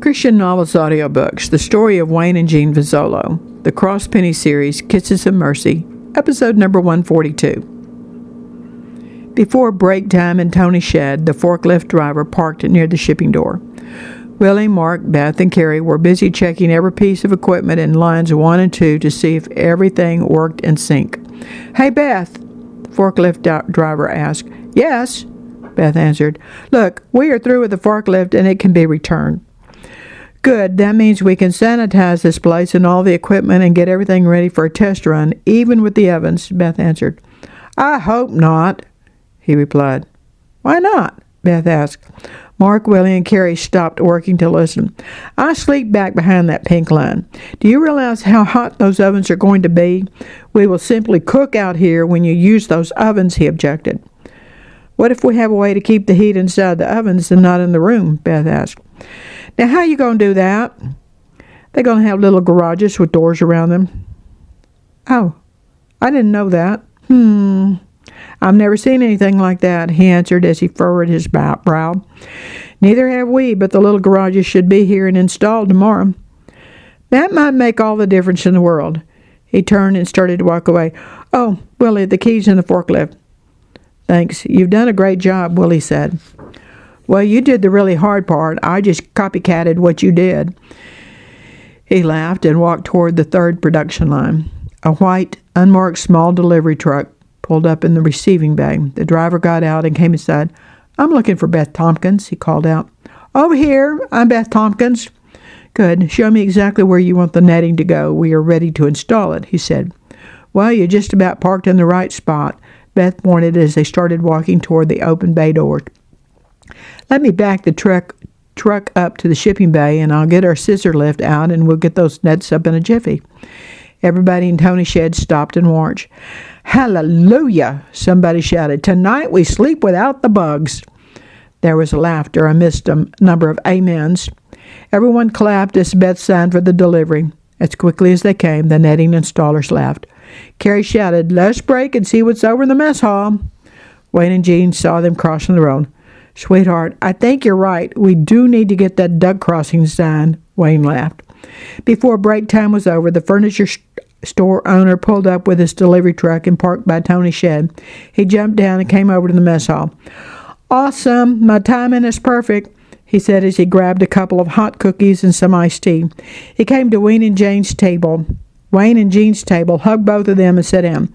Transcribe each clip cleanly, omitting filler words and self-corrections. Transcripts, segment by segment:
Christian Novels Audiobooks, the story of Wayne and Jean Vozzolo, the Cross Penny series, Kisses of Mercy, episode number 142. Before break time in Tony's shed, the forklift driver parked near the shipping door. Willie, Mark, Beth, and Carrie were busy checking every piece of equipment in lines 1 and 2 to see if everything worked in sync. "Hey, Beth," the forklift driver asked. "Yes," Beth answered. "Look, we are through with the forklift and it can be returned." "Good. That means we can sanitize this place and all the equipment and get everything ready for a test run, even with the ovens," Beth answered. "I hope not," he replied. "Why not?" Beth asked. Mark, Willie, and Carrie stopped working to listen. "I sleep back behind that pink line. Do you realize how hot those ovens are going to be? We will simply cook out here when you use those ovens," he objected. "What if we have a way to keep the heat inside the ovens and not in the room?" Beth asked. "Now, how you going to do that?" "They're going to have little garages with doors around them." "Oh, I didn't know that." "I've never seen anything like that," he answered as he furrowed his brow. "Neither have we, but the little garages should be here and installed tomorrow." "That might make all the difference in the world." He turned and started to walk away. "Oh, Willie, the keys in the forklift." "Thanks. You've done a great job," Willie said. "Well, you did the really hard part. I just copycatted what you did." He laughed and walked toward the third production line. A white, unmarked small delivery truck pulled up in the receiving bay. The driver got out and came inside. "I'm looking for Beth Tompkins," he called out. "Over here. I'm Beth Tompkins." "Good. Show me exactly where you want the netting to go. We are ready to install it," he said. "Well, you just about parked in the right spot," Beth pointed as they started walking toward the open bay door. "Let me back the truck up to the shipping bay, and I'll get our scissor lift out, and we'll get those nets up in a jiffy." Everybody in Tony's shed stopped and watched. "Hallelujah!" somebody shouted. "Tonight we sleep without the bugs." There was laughter amidst a number of amens. Everyone clapped as Beth signed for the delivery. As quickly as they came, the netting installers laughed. Carrie shouted, "Let's break and see what's over in the mess hall." Wayne and Jean saw them crossing the road. "Sweetheart, I think you're right. We do need to get that duck crossing sign," Wayne laughed. Before break time was over, the furniture store owner pulled up with his delivery truck and parked by Tony's shed. He jumped down and came over to the mess hall. "Awesome. My timing is perfect," he said as he grabbed a couple of hot cookies and some iced tea. He came to Wayne and Jean's table, hugged both of them, and sat down.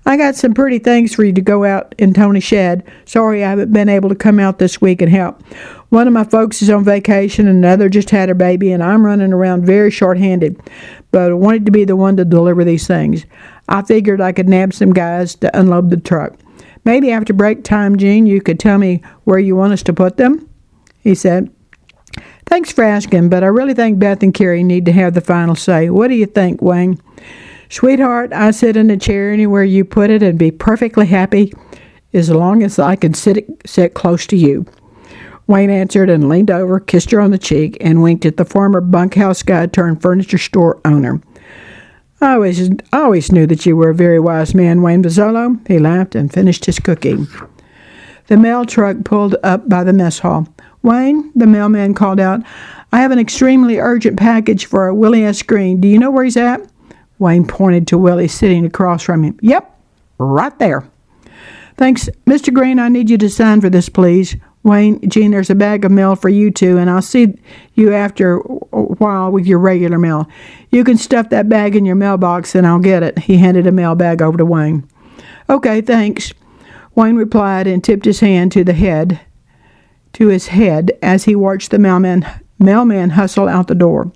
"I got some pretty things for you to go out in Tony's shed. Sorry I haven't been able to come out this week and help. One of my folks is on vacation, and another just had her baby, and I'm running around very short-handed. But I wanted to be the one to deliver these things. I figured I could nab some guys to unload the truck. Maybe after break time, Jean, you could tell me where you want us to put them?" he said. "Thanks for asking, but I really think Beth and Carrie need to have the final say. What do you think, Wayne?" "Sweetheart, I sit in a chair anywhere you put it and be perfectly happy as long as I can sit close to you." Wayne answered and leaned over, kissed her on the cheek, and winked at the former bunkhouse guy turned furniture store owner. I always knew that you were a very wise man, Wayne Vozzolo." He laughed and finished his cookie. The mail truck pulled up by the mess hall. "Wayne," the mailman called out, "I have an extremely urgent package for Willie S. Green. Do you know where he's at?" Wayne pointed to Willie sitting across from him. "Yep, right there." "Thanks. Mr. Green, I need you to sign for this, please." "Wayne, Jean, there's a bag of mail for you two, and I'll see you after a while with your regular mail. You can stuff that bag in your mailbox, and I'll get it." He handed a mail bag over to Wayne. "Okay, thanks," Wayne replied and tipped his hand to his head as he watched the mailman hustle out the door.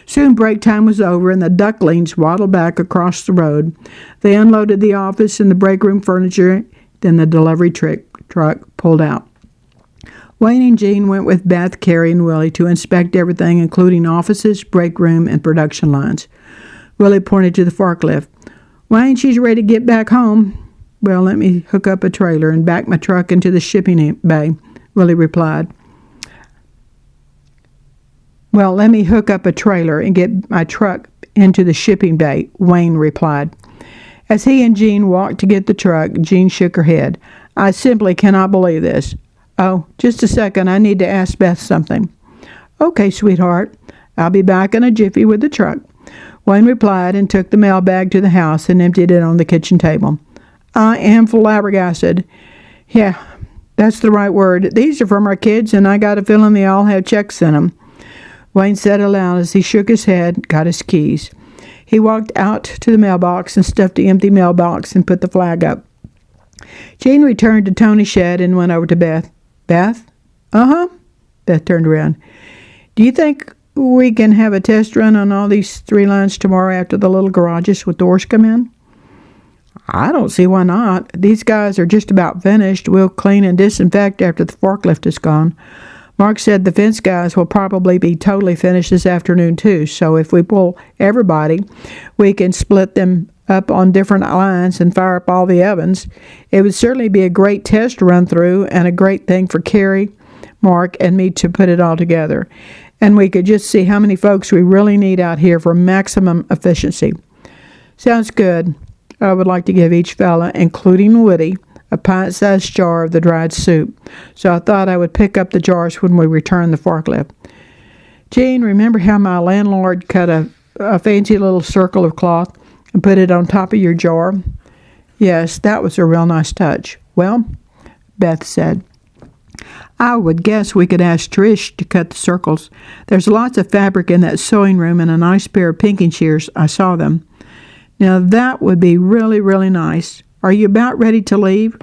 Soon break time was over, and the ducklings waddled back across the road. They unloaded the office and the break room furniture, then the delivery truck pulled out. Wayne and Jean went with Beth, Carrie, and Willie to inspect everything, including offices, break room, and production lines. Willie pointed to the forklift. "Wayne, she's ready to get back home." "Well, let me hook up a trailer and back my truck into the shipping bay," Willie replied. "Well, let me hook up a trailer and get my truck into the shipping bay," Wayne replied. As he and Jean walked to get the truck, Jean shook her head. "I simply cannot believe this." "Oh, just a second. I need to ask Beth something." Okay, sweetheart. I'll be back in a jiffy with the truck. Wayne replied and took the mailbag to the house and emptied it on the kitchen table. I am flabbergasted. Yeah, that's the right word. These are from our kids, and I got a feeling they all have checks in them. Wayne said aloud as he shook his head, got his keys. He walked out to the mailbox and stuffed the empty mailbox and put the flag up. Jean returned to Tony's shed and went over to Beth. Beth? Uh-huh. Beth turned around. Do you think we can have a test run on all these 3 lines tomorrow after the little garages with doors come in? I don't see why not. These guys are just about finished. We'll clean and disinfect after the forklift is gone. Mark said the fence guys will probably be totally finished this afternoon too, so if we pull everybody, we can split them up on different lines and fire up all the ovens. It would certainly be a great test to run through and a great thing for Carrie, Mark, and me to put it all together. And we could just see how many folks we really need out here for maximum efficiency. Sounds good. I would like to give each fella, including Woody, a pint-sized jar of the dried soup, so I thought I would pick up the jars when we return the forklift. Jean, remember how my landlord cut a fancy little circle of cloth and put it on top of your jar? Yes, that was a real nice touch. Well, Beth said, I would guess we could ask Trish to cut the circles. There's lots of fabric in that sewing room and a nice pair of pinking shears. I saw them. Now that would be really, really nice. Are you about ready to leave?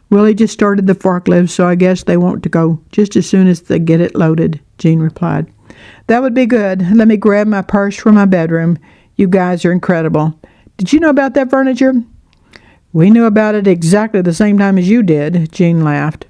Willie just started the forklift, so I guess they want to go just as soon as they get it loaded, Jean replied. That would be good. Let me grab my purse from my bedroom. You guys are incredible. Did you know about that furniture? We knew about it exactly the same time as you did, Jean laughed.